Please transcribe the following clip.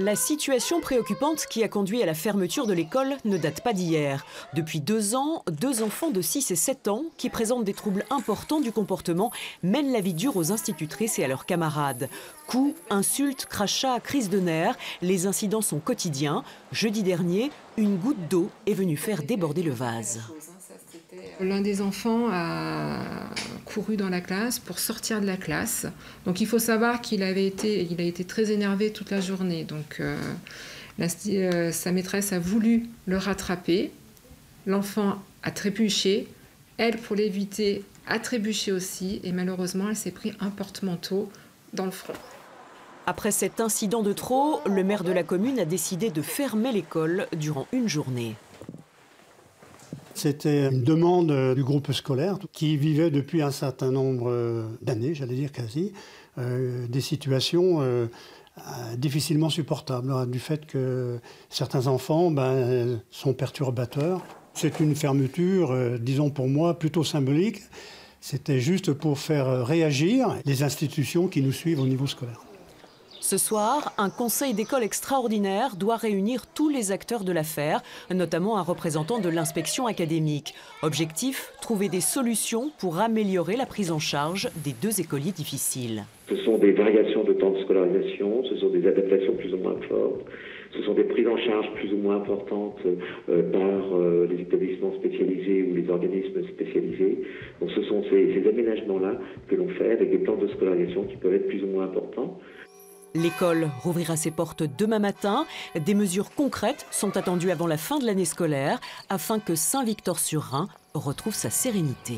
La situation préoccupante qui a conduit à la fermeture de l'école ne date pas d'hier. Depuis 2 ans, 2 enfants de 6 et 7 ans qui présentent des troubles importants du comportement mènent la vie dure aux institutrices et à leurs camarades. Coups, insultes, crachats, crises de nerfs, les incidents sont quotidiens. Jeudi dernier, une goutte d'eau est venue faire déborder le vase. L'un des enfants a couru dans la classe pour sortir de la classe. Donc il faut savoir qu'il a été très énervé toute la journée. Donc sa maîtresse a voulu le rattraper. L'enfant a trébuché. Elle, pour l'éviter, a trébuché aussi. Et malheureusement, elle s'est pris un porte-manteau dans le front. Après cet incident de trop, le maire de la commune a décidé de fermer l'école durant une journée. C'était une demande du groupe scolaire qui vivait depuis un certain nombre d'années, j'allais dire quasi, des situations difficilement supportables, du fait que certains enfants sont perturbateurs. C'est une fermeture, disons pour moi, plutôt symbolique. C'était juste pour faire réagir les institutions qui nous suivent au niveau scolaire. Ce soir, un conseil d'école extraordinaire doit réunir tous les acteurs de l'affaire, notamment un représentant de l'inspection académique. Objectif, trouver des solutions pour améliorer la prise en charge des 2 écoliers difficiles. Ce sont des variations de temps de scolarisation, ce sont des adaptations plus ou moins fortes, ce sont des prises en charge plus ou moins importantes par les établissements spécialisés ou les organismes spécialisés. Donc ce sont ces aménagements-là que l'on fait avec des plans de scolarisation qui peuvent être plus ou moins importants. L'école rouvrira ses portes demain matin. Des mesures concrètes sont attendues avant la fin de l'année scolaire afin que Saint-Victor-sur-Rhin retrouve sa sérénité.